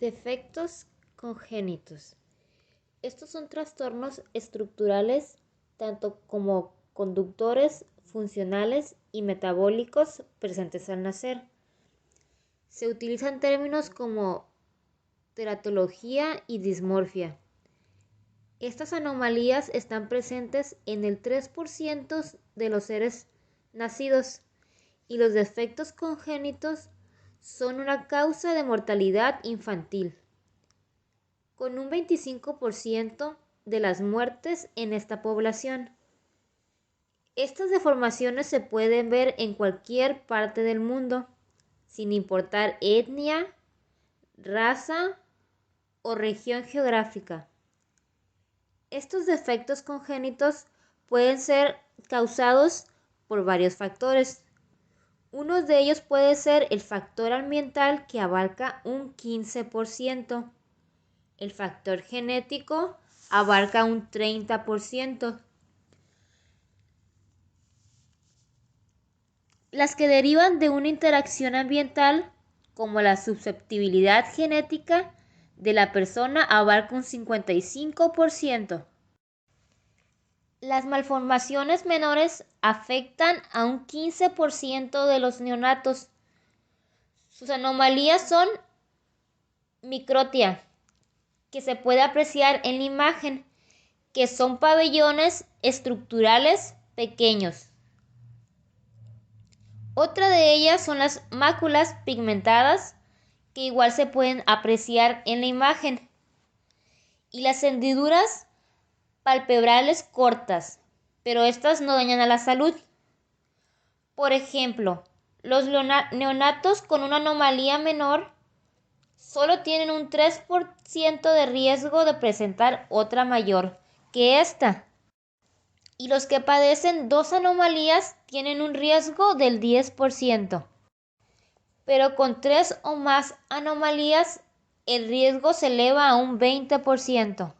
Defectos congénitos. Estos son trastornos estructurales, tanto como conductores, funcionales y metabólicos presentes al nacer. Se utilizan términos como teratología y dismorfia. Estas anomalías están presentes en el 3% de los seres nacidos y los defectos congénitos son una causa de mortalidad infantil, con un 25% de las muertes en esta población. Estas deformaciones se pueden ver en cualquier parte del mundo, sin importar etnia, raza o región geográfica. Estos defectos congénitos pueden ser causados por varios factores. Uno de ellos puede ser el factor ambiental, que abarca un 15%. El factor genético abarca un 30%. Las que derivan de una interacción ambiental, como la susceptibilidad genética de la persona, abarca un 55%. Las malformaciones menores afectan a un 15% de los neonatos. Sus anomalías son microtia, que se puede apreciar en la imagen, que son pabellones estructurales pequeños. Otra de ellas son las máculas pigmentadas, que igual se pueden apreciar en la imagen, y las hendiduras palpebrales cortas, pero estas no dañan a la salud. Por ejemplo, los neonatos con una anomalía menor solo tienen un 3% de riesgo de presentar otra mayor que esta, y los que padecen dos anomalías tienen un riesgo del 10%, pero con 3 o más anomalías el riesgo se eleva a un 20%.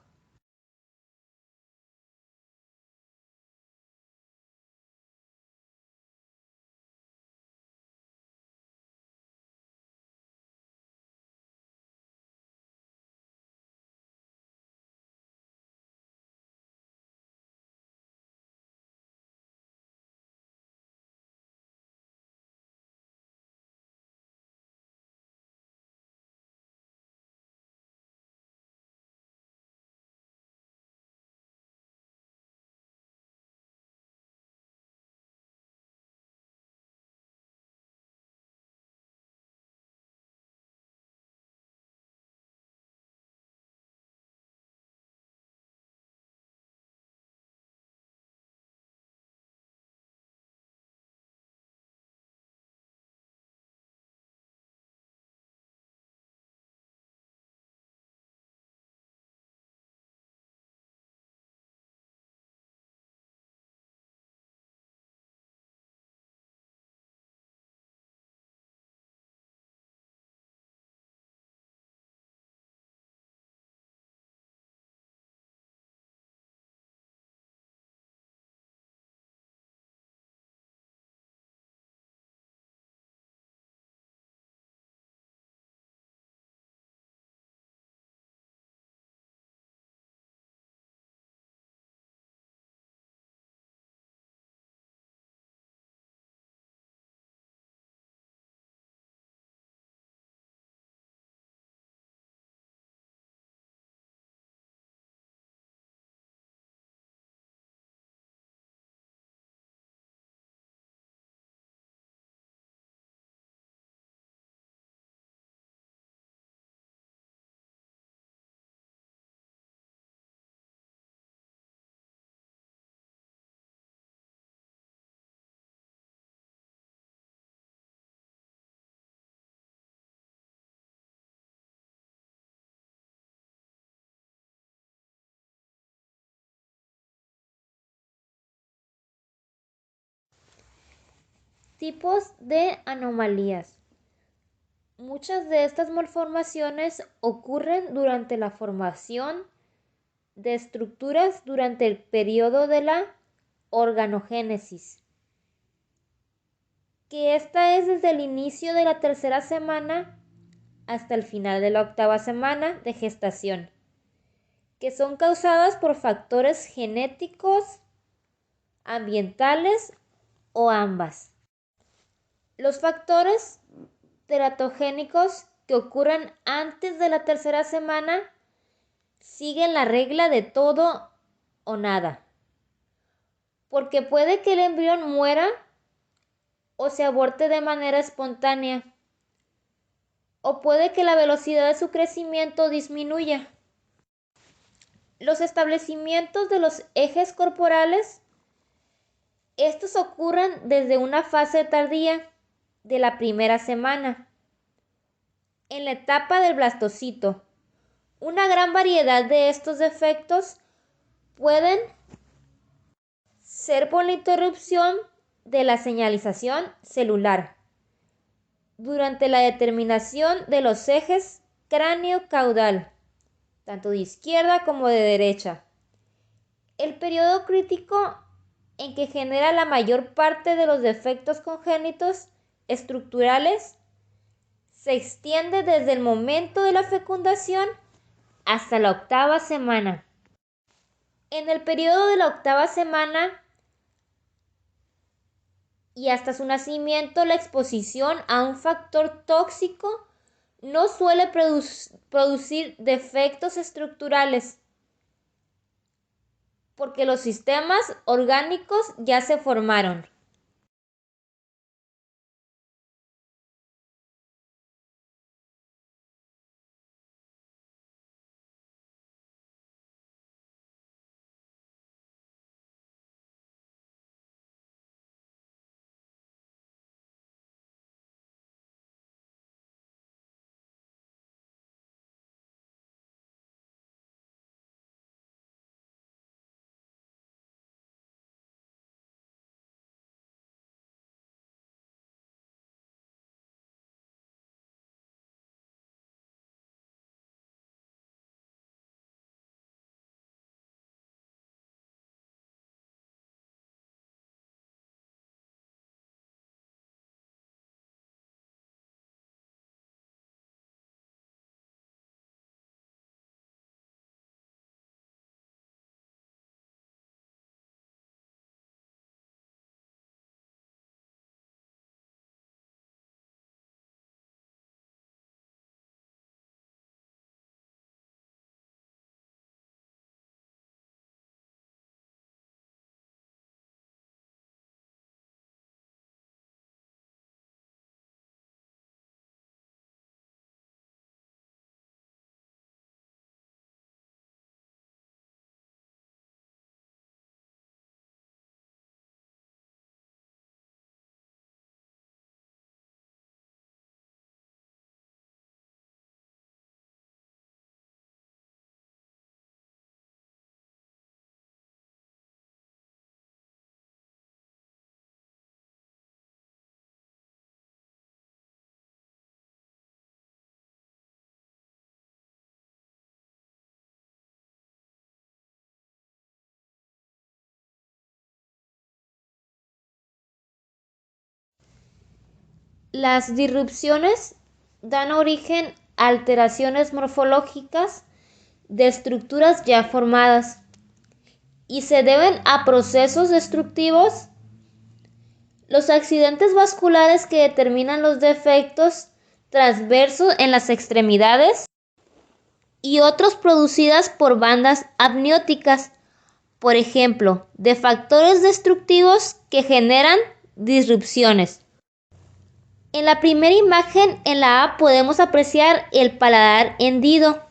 Tipos de anomalías. Muchas de estas malformaciones ocurren durante la formación de estructuras durante el periodo de la organogénesis, que esta es desde el inicio de la tercera semana hasta el final de la octava semana de gestación, que son causadas por factores genéticos, ambientales o ambas. Los factores teratogénicos que ocurren antes de la tercera semana siguen la regla de todo o nada, porque puede que el embrión muera o se aborte de manera espontánea, o puede que la velocidad de su crecimiento disminuya. Los establecimientos de los ejes corporales, estos ocurren desde una fase tardía de la primera semana, en la etapa del blastocito. Una gran variedad de estos defectos pueden ser por la interrupción de la señalización celular durante la determinación de los ejes cráneo-caudal, tanto de izquierda como de derecha. El periodo crítico en que genera la mayor parte de los defectos congénitos estructurales se extiende desde el momento de la fecundación hasta la octava semana. En el periodo de la octava semana y hasta su nacimiento, la exposición a un factor tóxico no suele producir defectos estructurales, porque los sistemas orgánicos ya se formaron. Las disrupciones dan origen a alteraciones morfológicas de estructuras ya formadas y se deben a procesos destructivos. Los accidentes vasculares que determinan los defectos transversos en las extremidades y otros producidas por bandas amnióticas, por ejemplo, de factores destructivos que generan disrupciones. En la primera imagen, en la A, podemos apreciar el paladar hendido.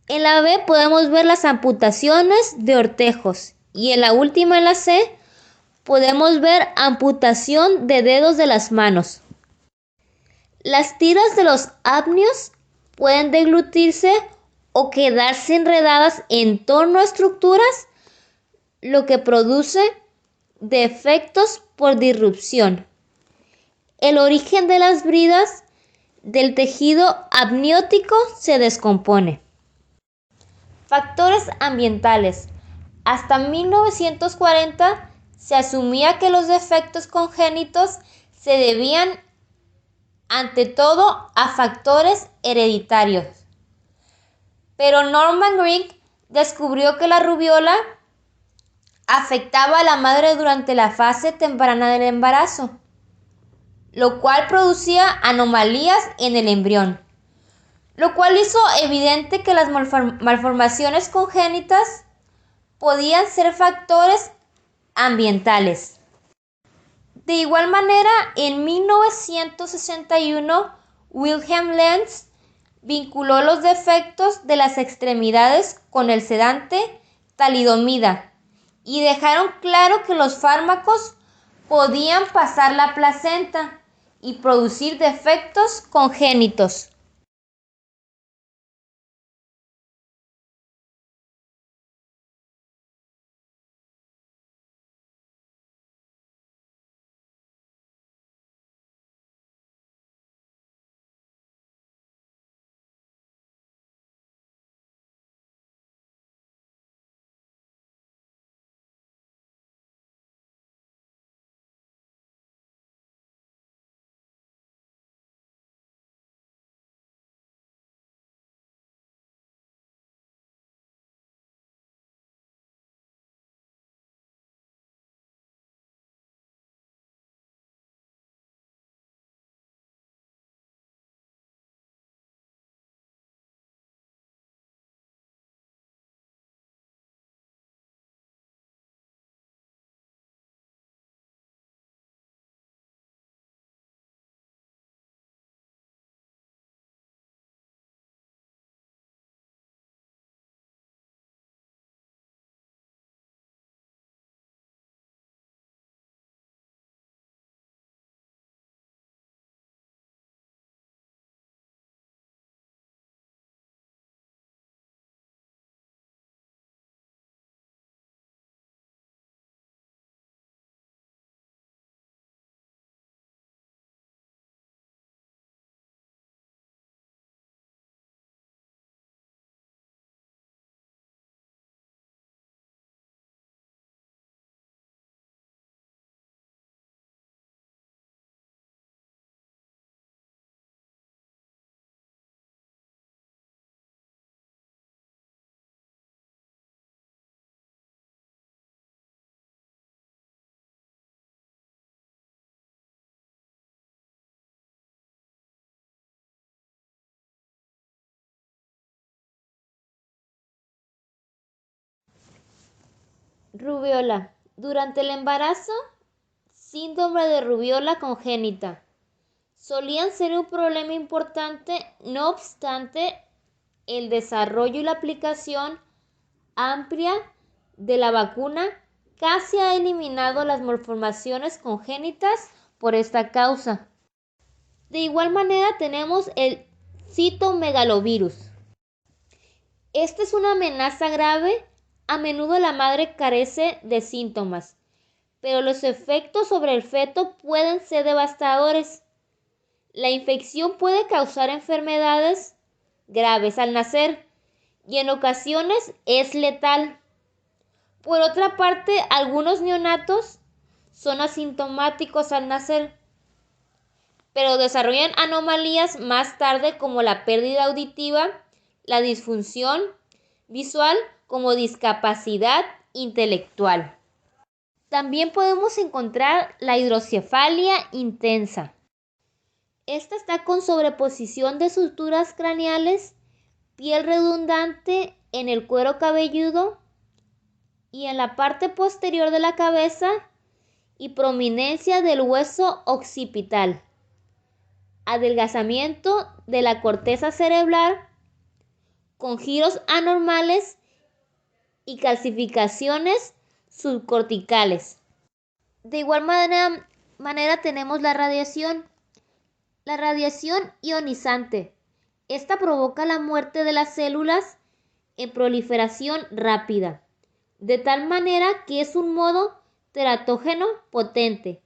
En la B podemos ver las amputaciones de ortejos. Y en la última, en la C, podemos ver amputación de dedos de las manos. Las tiras de los amnios pueden deglutirse o quedarse enredadas en torno a estructuras, lo que produce defectos por disrupción. El origen de las bridas del tejido amniótico se descompone. Factores ambientales. Hasta 1940 se asumía que los defectos congénitos se debían ante todo a factores hereditarios. Pero Norman Green descubrió que la rubiola afectaba a la madre durante la fase temprana del embarazo, lo cual producía anomalías en el embrión, lo cual hizo evidente que las malformaciones congénitas podían ser factores ambientales. De igual manera, en 1961, Wilhelm Lenz vinculó los defectos de las extremidades con el sedante talidomida y dejaron claro que los fármacos podían pasar la placenta y producir defectos congénitos. Rubiola. Durante el embarazo, síndrome de rubiola congénita solían ser un problema importante. No obstante, el desarrollo y la aplicación amplia de la vacuna casi ha eliminado las malformaciones congénitas por esta causa. De igual manera tenemos el citomegalovirus. Esta es una amenaza grave. A menudo la madre carece de síntomas, pero los efectos sobre el feto pueden ser devastadores. La infección puede causar enfermedades graves al nacer y en ocasiones es letal. Por otra parte, algunos neonatos son asintomáticos al nacer, pero desarrollan anomalías más tarde como la pérdida auditiva, la disfunción visual como discapacidad intelectual. También podemos encontrar la hidrocefalia intensa. Esta está con sobreposición de suturas craneales, piel redundante en el cuero cabelludo y en la parte posterior de la cabeza y prominencia del hueso occipital, adelgazamiento de la corteza cerebral con giros anormales y calcificaciones subcorticales. De igual manera tenemos la radiación ionizante. Esta provoca la muerte de las células en proliferación rápida, de tal manera que es un modo teratógeno potente,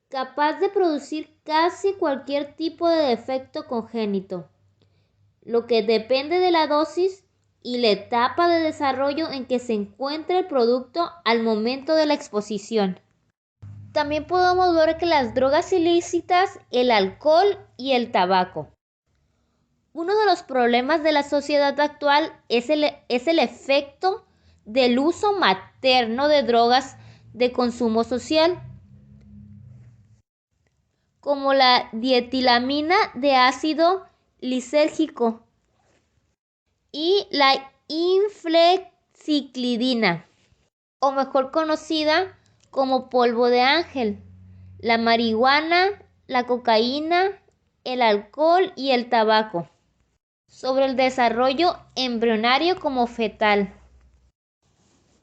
capaz de producir casi cualquier tipo de defecto congénito, lo que depende de la dosis y la etapa de desarrollo en que se encuentra el producto al momento de la exposición. También podemos ver que las drogas ilícitas, el alcohol y el tabaco. Uno de los problemas de la sociedad actual es el efecto del uso materno de drogas de consumo social, como la dietilamina de ácido lisérgico y la inflexiclidina, o mejor conocida como polvo de ángel, la marihuana, la cocaína, el alcohol y el tabaco, sobre el desarrollo embrionario como fetal.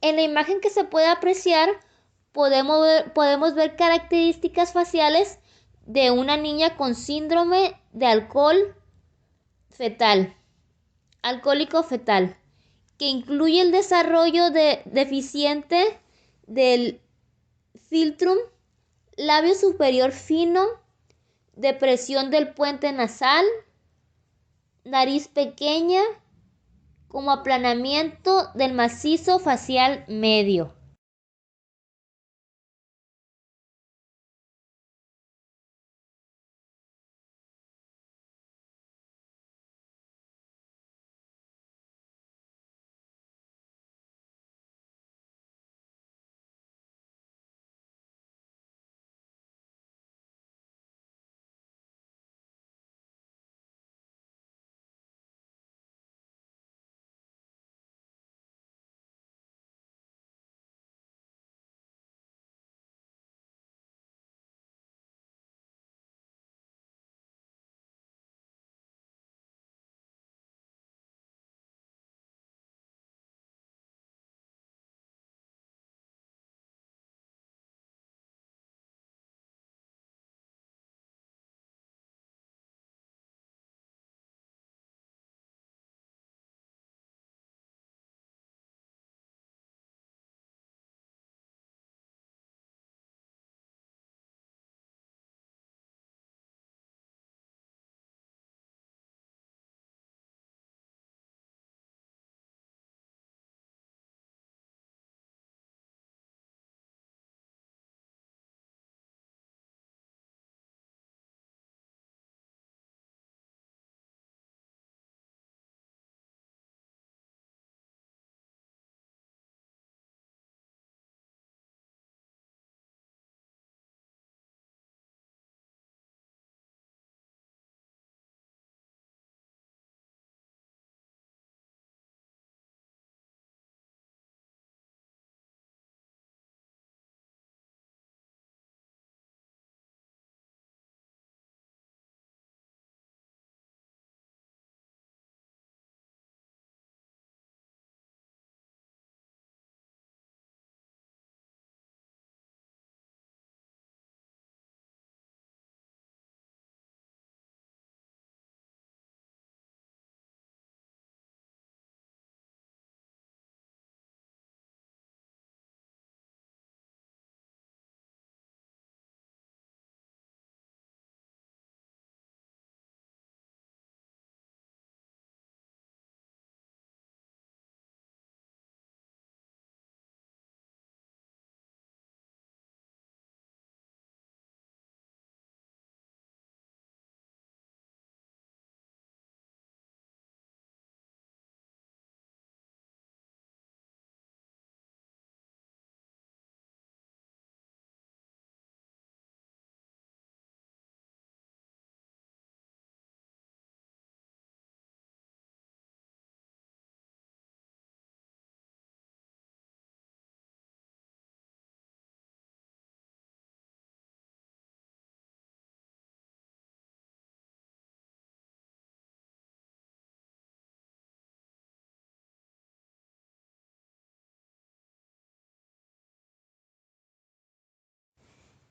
En la imagen que se puede apreciar, podemos ver características faciales de una niña con síndrome de alcohólico fetal, que incluye el desarrollo deficiente del filtrum, labio superior fino, depresión del puente nasal, nariz pequeña, como aplanamiento del macizo facial medio.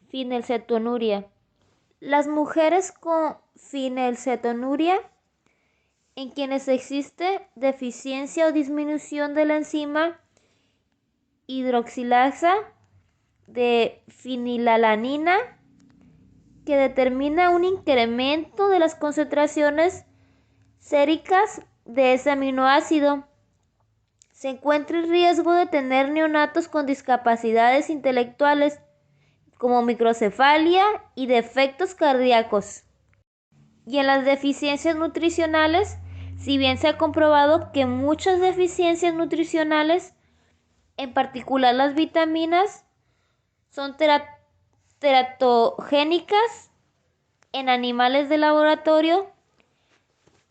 Fenilcetonuria. Las mujeres con fenilcetonuria, en quienes existe deficiencia o disminución de la enzima hidroxilasa de fenilalanina, que determina un incremento de las concentraciones séricas de ese aminoácido, se encuentra en riesgo de tener neonatos con discapacidades intelectuales, como microcefalia y defectos cardíacos. Y en las deficiencias nutricionales, si bien se ha comprobado que muchas deficiencias nutricionales, en particular las vitaminas, son teratogénicas en animales de laboratorio,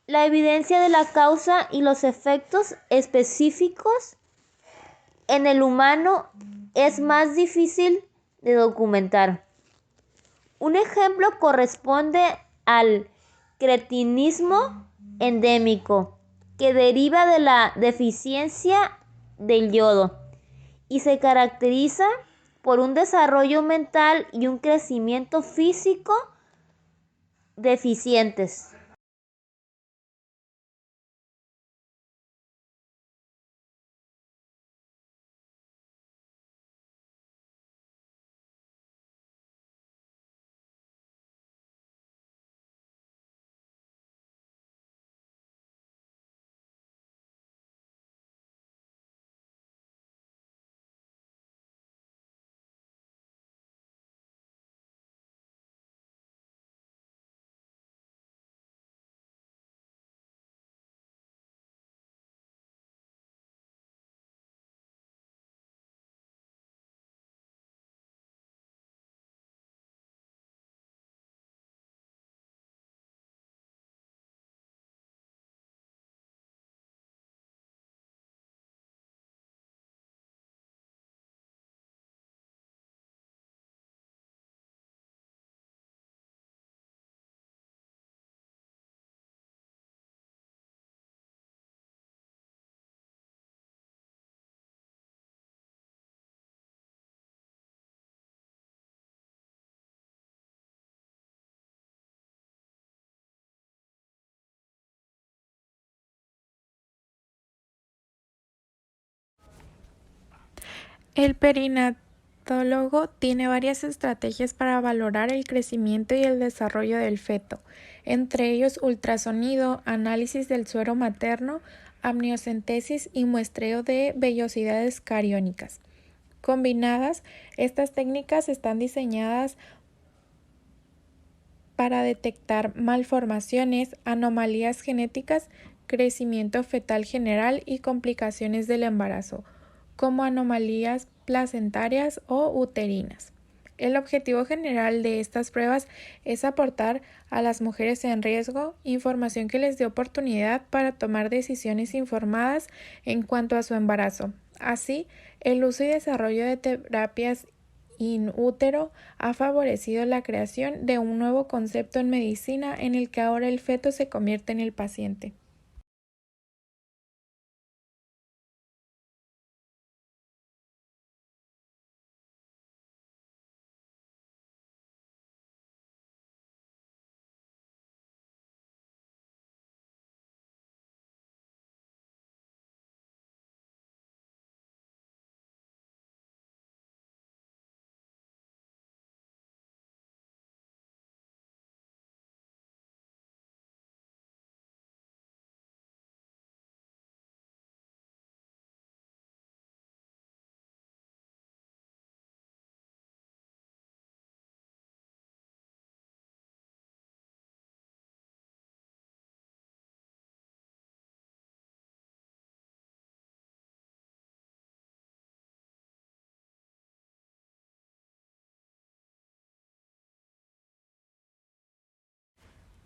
la evidencia de la causa y los efectos específicos en el humano es más difícil de documentar. Un ejemplo corresponde al cretinismo endémico, que deriva de la deficiencia del yodo y se caracteriza por un desarrollo mental y un crecimiento físico deficientes. El perinatólogo tiene varias estrategias para valorar el crecimiento y el desarrollo del feto, entre ellos ultrasonido, análisis del suero materno, amniocentesis y muestreo de vellosidades cariónicas. Combinadas, estas técnicas están diseñadas para detectar malformaciones, anomalías genéticas, crecimiento fetal general y complicaciones del embarazo, como anomalías placentarias o uterinas. El objetivo general de estas pruebas es aportar a las mujeres en riesgo información que les dé oportunidad para tomar decisiones informadas en cuanto a su embarazo. Así, el uso y desarrollo de terapias in útero ha favorecido la creación de un nuevo concepto en medicina en el que ahora el feto se convierte en el paciente.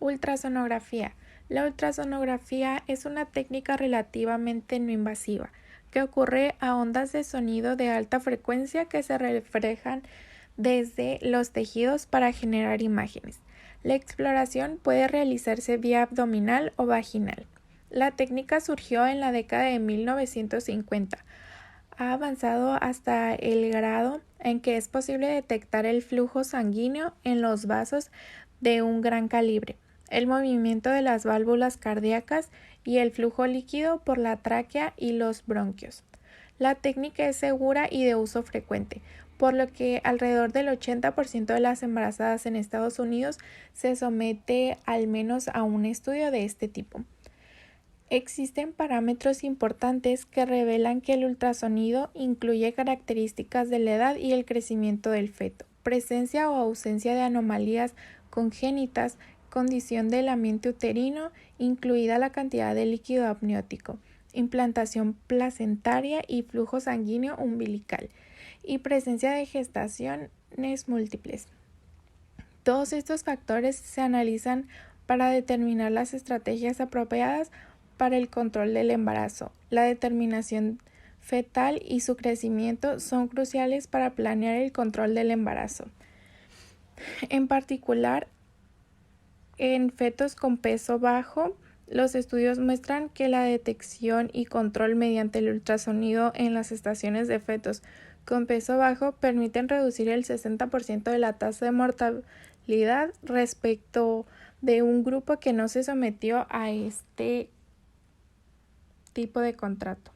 Ultrasonografía. La ultrasonografía es una técnica relativamente no invasiva que ocurre a ondas de sonido de alta frecuencia que se reflejan desde los tejidos para generar imágenes. La exploración puede realizarse vía abdominal o vaginal. La técnica surgió en la década de 1950. Ha avanzado hasta el grado en que es posible detectar el flujo sanguíneo en los vasos de un gran calibre, el movimiento de las válvulas cardíacas y el flujo líquido por la tráquea y los bronquios. La técnica es segura y de uso frecuente, por lo que alrededor del 80% de las embarazadas en Estados Unidos se somete al menos a un estudio de este tipo. Existen parámetros importantes que revelan que el ultrasonido incluye características de la edad y el crecimiento del feto, presencia o ausencia de anomalías congénitas, condición del ambiente uterino, incluida la cantidad de líquido amniótico, implantación placentaria y flujo sanguíneo umbilical, y presencia de gestaciones múltiples. Todos estos factores se analizan para determinar las estrategias apropiadas para el control del embarazo. La determinación fetal y su crecimiento son cruciales para planear el control del embarazo. En particular, en fetos con peso bajo, los estudios muestran que la detección y control mediante el ultrasonido en las estaciones de fetos con peso bajo permiten reducir el 60% de la tasa de mortalidad respecto de un grupo que no se sometió a este tipo de contrato.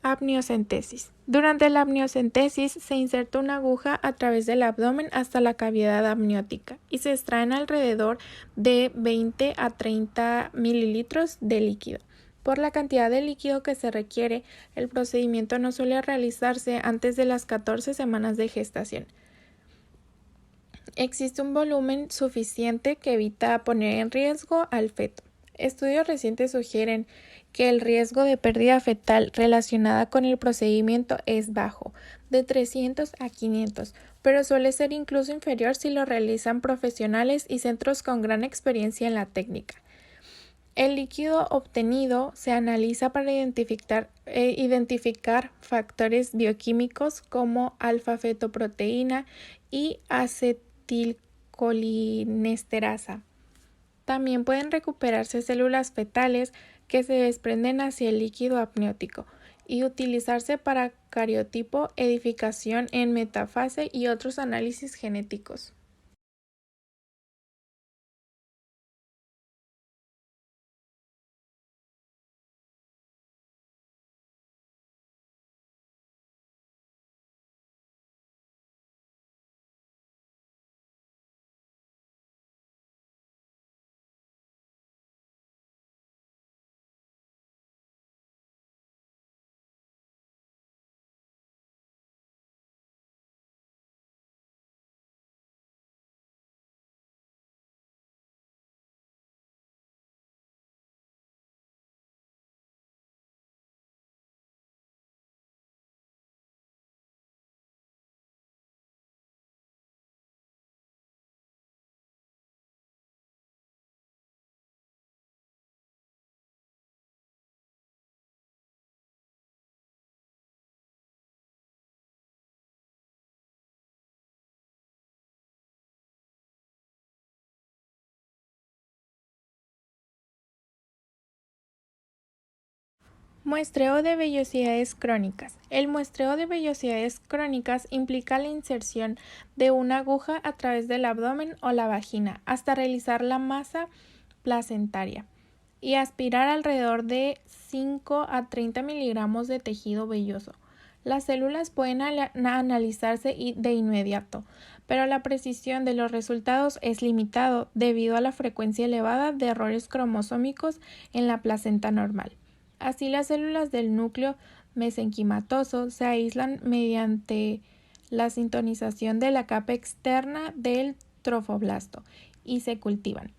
Amniocentesis. Durante la amniocentesis se inserta una aguja a través del abdomen hasta la cavidad amniótica y se extraen alrededor de 20 a 30 mililitros de líquido. Por la cantidad de líquido que se requiere, el procedimiento no suele realizarse antes de las 14 semanas de gestación. Existe un volumen suficiente que evita poner en riesgo al feto. Estudios recientes sugieren que el riesgo de pérdida fetal relacionada con el procedimiento es bajo, de 300 a 500, pero suele ser incluso inferior si lo realizan profesionales y centros con gran experiencia en la técnica. El líquido obtenido se analiza para identificar factores bioquímicos como alfa-fetoproteína y acetilcolinesterasa. También pueden recuperarse células fetales que se desprenden hacia el líquido amniótico y utilizarse para cariotipo, edificación en metafase y otros análisis genéticos. Muestreo de vellosidades crónicas. El muestreo de vellosidades crónicas implica la inserción de una aguja a través del abdomen o la vagina hasta realizar la masa placentaria y aspirar alrededor de 5 a 30 miligramos de tejido velloso. Las células pueden analizarse de inmediato, pero la precisión de los resultados es limitado debido a la frecuencia elevada de errores cromosómicos en la placenta normal. Así, las células del núcleo mesenquimatoso se aíslan mediante la sintonización de la capa externa del trofoblasto y se cultivan.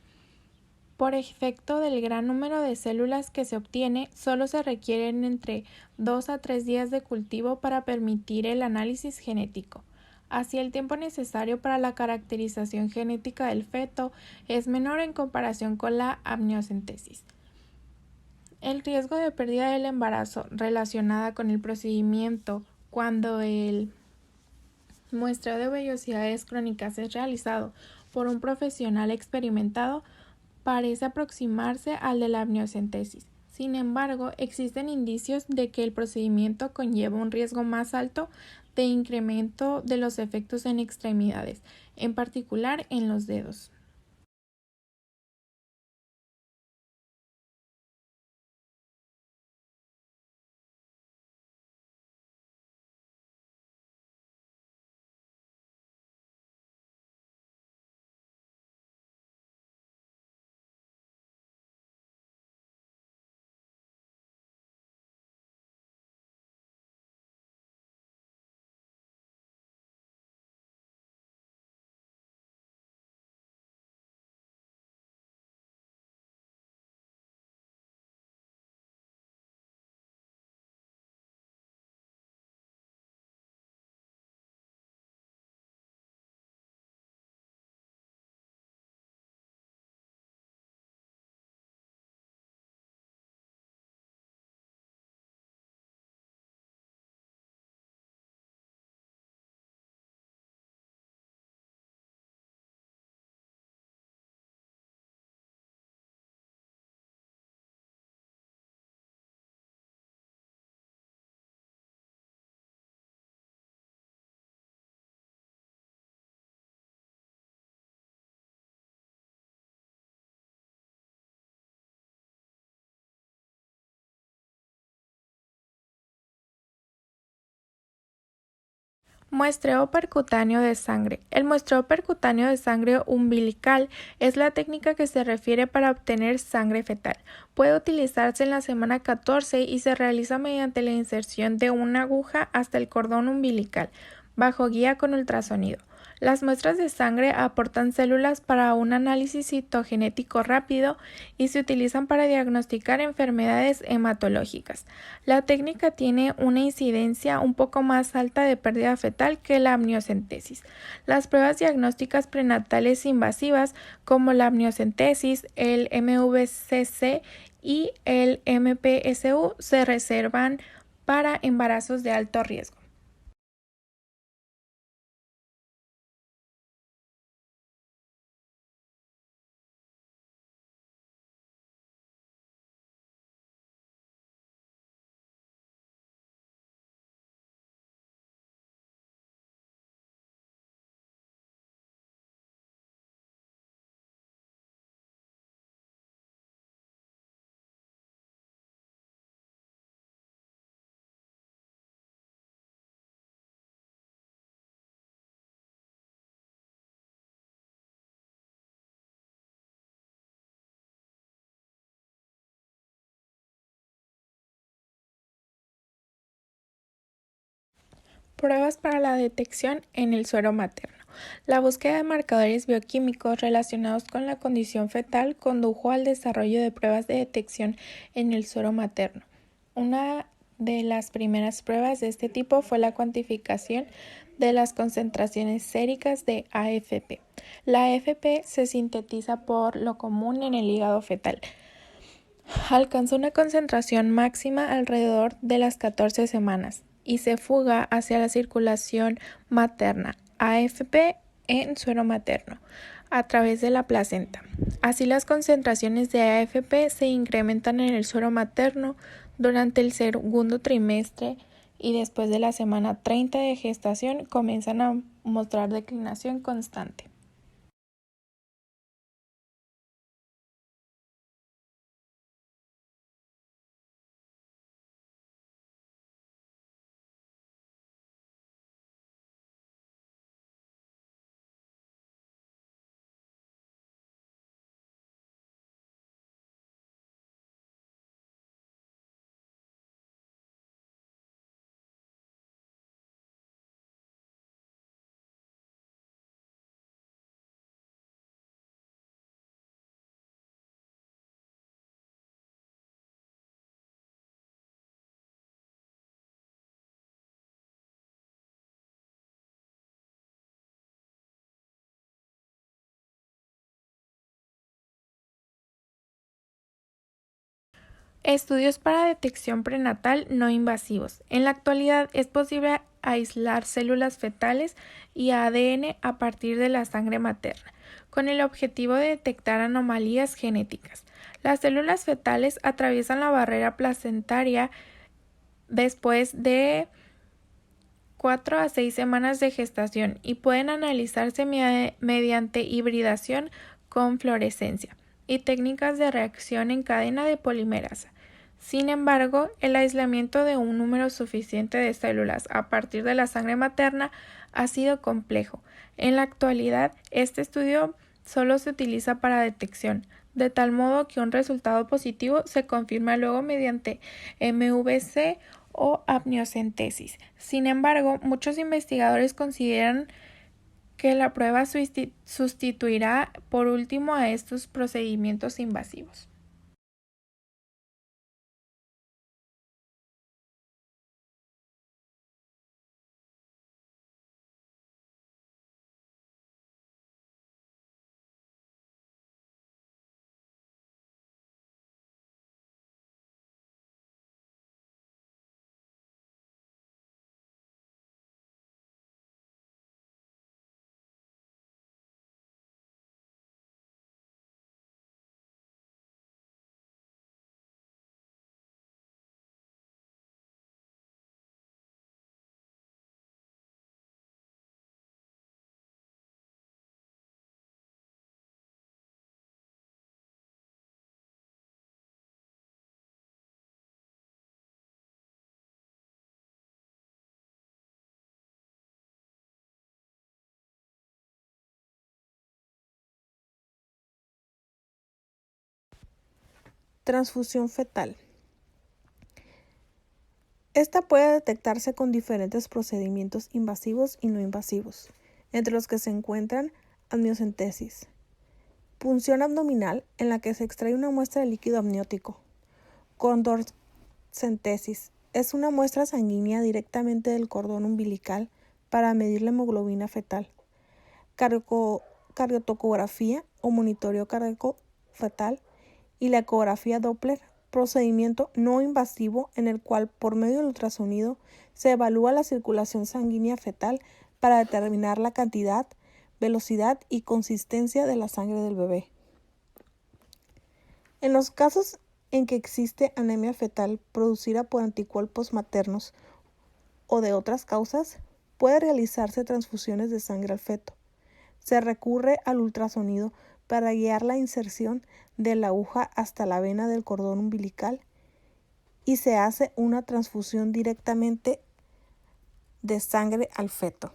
Por efecto del gran número de células que se obtiene, solo se requieren entre 2 a 3 días de cultivo para permitir el análisis genético. Así, el tiempo necesario para la caracterización genética del feto es menor en comparación con la amniocentesis. El riesgo de pérdida del embarazo relacionada con el procedimiento cuando el muestreo de vellosidades crónicas es realizado por un profesional experimentado parece aproximarse al de la amniocentesis. Sin embargo, existen indicios de que el procedimiento conlleva un riesgo más alto de incremento de los efectos en extremidades, en particular en los dedos. Muestreo percutáneo de sangre. El muestreo percutáneo de sangre umbilical es la técnica que se refiere para obtener sangre fetal. Puede utilizarse en la semana 14 y se realiza mediante la inserción de una aguja hasta el cordón umbilical, bajo guía con ultrasonido. Las muestras de sangre aportan células para un análisis citogenético rápido y se utilizan para diagnosticar enfermedades hematológicas. La técnica tiene una incidencia un poco más alta de pérdida fetal que la amniocentesis. Las pruebas diagnósticas prenatales invasivas como la amniocentesis, el MVCC y el MPSU se reservan para embarazos de alto riesgo. Pruebas para la detección en el suero materno. La búsqueda de marcadores bioquímicos relacionados con la condición fetal condujo al desarrollo de pruebas de detección en el suero materno. Una de las primeras pruebas de este tipo fue la cuantificación de las concentraciones séricas de AFP. La AFP se sintetiza por lo común en el hígado fetal. Alcanzó una concentración máxima alrededor de las 14 semanas y se fuga hacia la circulación materna, AFP en suero materno, a través de la placenta. Así, las concentraciones de AFP se incrementan en el suero materno Durante el segundo trimestre y después de la semana 30 de gestación comienzan a mostrar declinación constante. Estudios para detección prenatal no invasivos. En la actualidad es posible aislar células fetales y ADN a partir de la sangre materna, con el objetivo de detectar anomalías genéticas. Las células fetales atraviesan la barrera placentaria después de 4 a 6 semanas de gestación y pueden analizarse mediante hibridación con fluorescencia y técnicas de reacción en cadena de polimerasa. Sin embargo, el aislamiento de un número suficiente de células a partir de la sangre materna ha sido complejo. En la actualidad, este estudio solo se utiliza para detección, de tal modo que un resultado positivo se confirma luego mediante MVC o amniocentesis. Sin embargo, muchos investigadores consideran que la prueba sustituirá por último a estos procedimientos invasivos. Transfusión fetal. Esta puede detectarse con diferentes procedimientos invasivos y no invasivos, entre los que se encuentran amniocentesis, punción abdominal en la que se extrae una muestra de líquido amniótico, condorcentesis, es una muestra sanguínea directamente del cordón umbilical para medir la hemoglobina fetal, cardiotocografía o monitoreo cardíaco fetal y la ecografía Doppler, procedimiento no invasivo en el cual por medio del ultrasonido se evalúa la circulación sanguínea fetal para determinar la cantidad, velocidad y consistencia de la sangre del bebé. En los casos en que existe anemia fetal producida por anticuerpos maternos o de otras causas, puede realizarse transfusiones de sangre al feto. Se recurre al ultrasonido para guiar la inserción de la aguja hasta la vena del cordón umbilical y se hace una transfusión directamente de sangre al feto.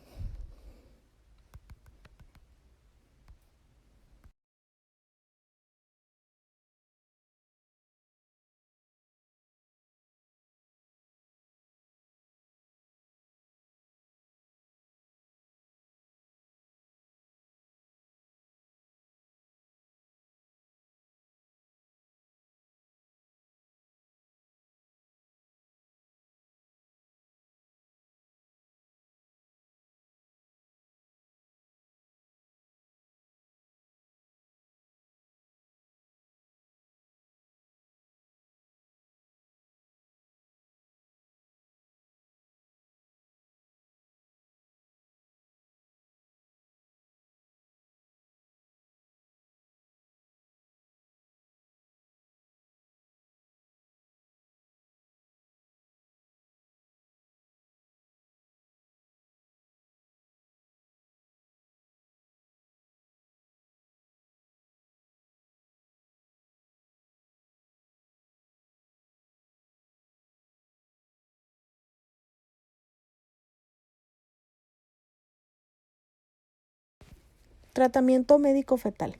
Tratamiento médico fetal.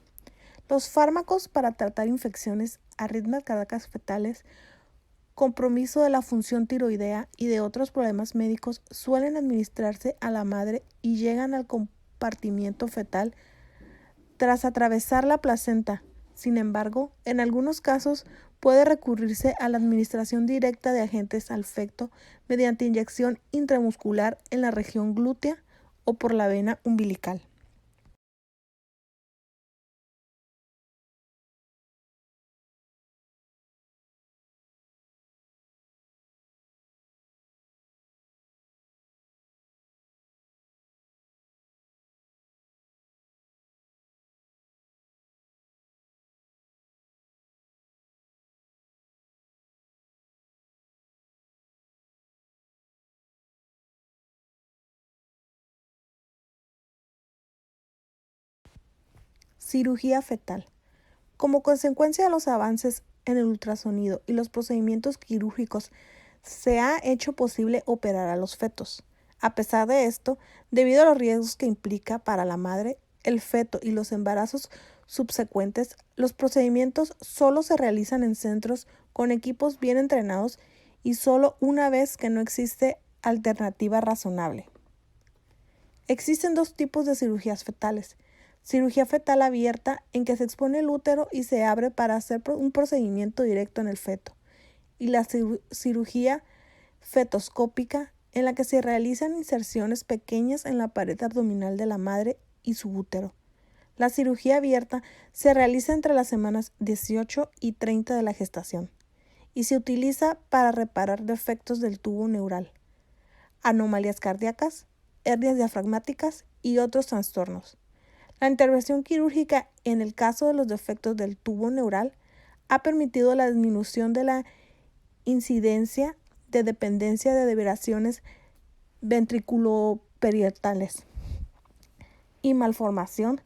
Los fármacos para tratar infecciones, arritmias cardíacas fetales, compromiso de la función tiroidea y de otros problemas médicos suelen administrarse a la madre y llegan al compartimiento fetal tras atravesar la placenta. Sin embargo, en algunos casos puede recurrirse a la administración directa de agentes al efecto mediante inyección intramuscular en la región glútea o por la vena umbilical. Cirugía fetal. Como consecuencia de los avances en el ultrasonido y los procedimientos quirúrgicos, se ha hecho posible operar a los fetos. A pesar de esto, debido a los riesgos que implica para la madre, el feto y los embarazos subsecuentes, los procedimientos solo se realizan en centros con equipos bien entrenados y solo una vez que no existe alternativa razonable. Existen dos tipos de cirugías fetales. Cirugía fetal abierta, en que se expone el útero y se abre para hacer un procedimiento directo en el feto. Y la cirugía fetoscópica, en la que se realizan inserciones pequeñas en la pared abdominal de la madre y su útero. La cirugía abierta se realiza entre las semanas 18 y 30 de la gestación y se utiliza para reparar defectos del tubo neural, anomalías cardíacas, hernias diafragmáticas y otros trastornos. La intervención quirúrgica en el caso de los defectos del tubo neural ha permitido la disminución de la incidencia de dependencia de deviaciones ventriculoperietales y malformación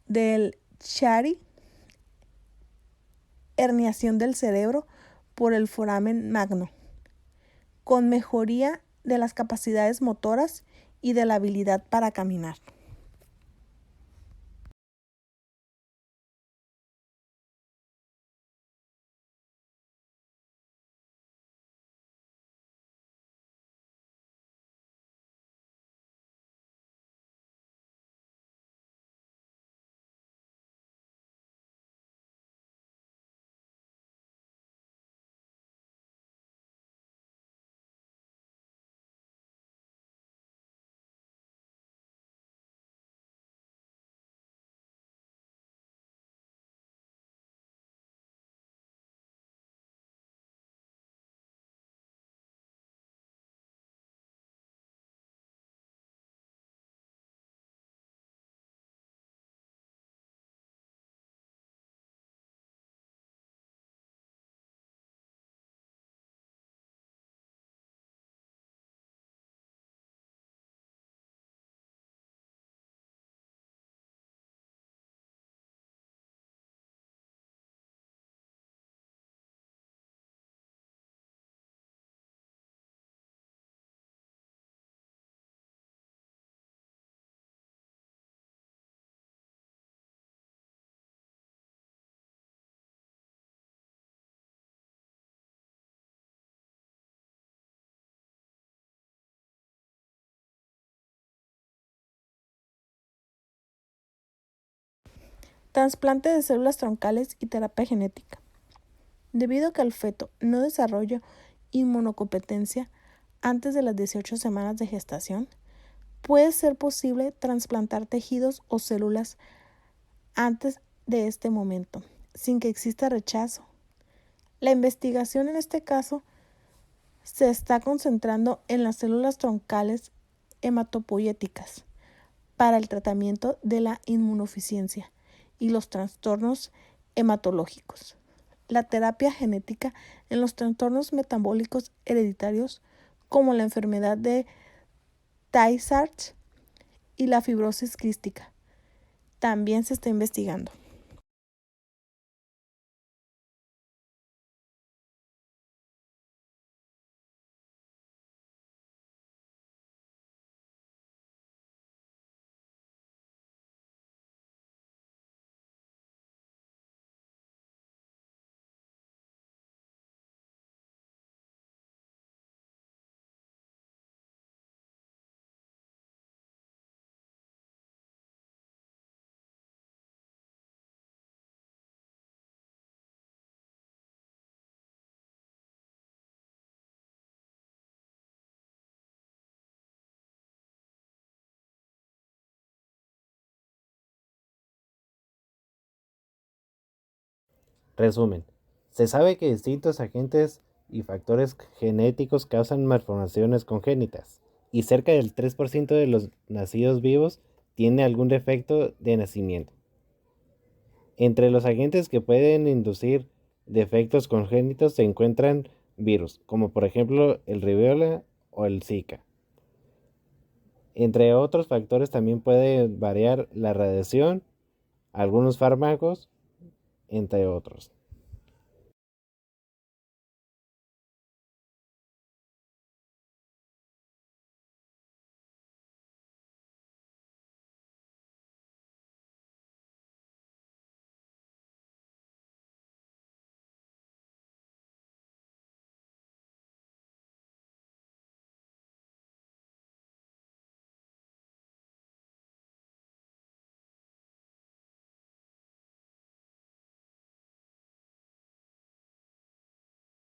del Chiari, herniación del cerebro por el foramen magno, con mejoría de las capacidades motoras y de la habilidad para caminar. Trasplante de células troncales y terapia genética. Debido a que el feto no desarrolla inmunocompetencia antes de las 18 semanas de gestación, puede ser posible trasplantar tejidos o células antes de este momento, sin que exista rechazo. La investigación en este caso se está concentrando en las células troncales hematopoyéticas para el tratamiento de la inmunodeficiencia y los trastornos hematológicos. La terapia genética en los trastornos metabólicos hereditarios como la enfermedad de Tay-Sachs y la fibrosis quística también se está investigando. Resumen, se sabe que distintos agentes y factores genéticos causan malformaciones congénitas, y cerca del 3% de los nacidos vivos tiene algún defecto de nacimiento. Entre los agentes que pueden inducir defectos congénitos se encuentran virus, como por ejemplo el Rubiola o el Zika. Entre otros factores también puede variar la radiación, algunos fármacos, entre otros.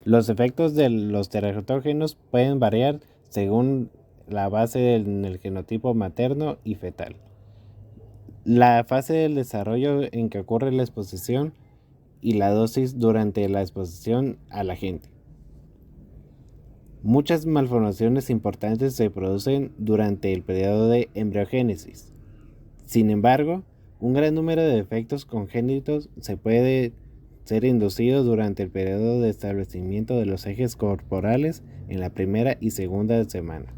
Los efectos de los teratógenos pueden variar según la base en el genotipo materno y fetal. La fase del desarrollo en que ocurre la exposición y la dosis durante la exposición al agente. Muchas malformaciones importantes se producen durante el periodo de embriogénesis. Sin embargo, un gran número de defectos congénitos se puede ser inducido durante el periodo de establecimiento de los ejes corporales en la primera y segunda semana.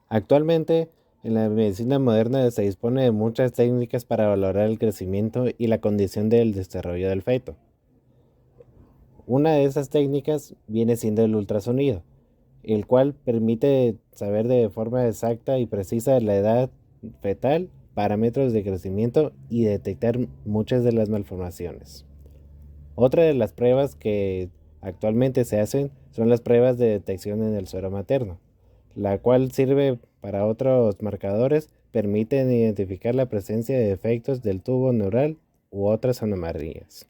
Actualmente, en la medicina moderna se dispone de muchas técnicas para valorar el crecimiento y la condición del desarrollo del feto. Una de esas técnicas viene siendo el ultrasonido, el cual permite saber de forma exacta y precisa la edad fetal, parámetros de crecimiento y detectar muchas de las malformaciones. Otra de las pruebas que actualmente se hacen son las pruebas de detección en el suero materno, la cual sirve para otros marcadores, permiten identificar la presencia de defectos del tubo neural u otras anomalías.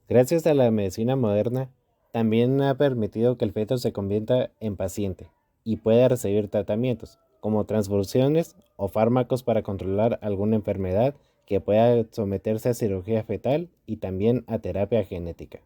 Gracias a la medicina moderna, también ha permitido que el feto se convierta en paciente y pueda recibir tratamientos, como transfusiones o fármacos para controlar alguna enfermedad que pueda someterse a cirugía fetal y también a terapia genética.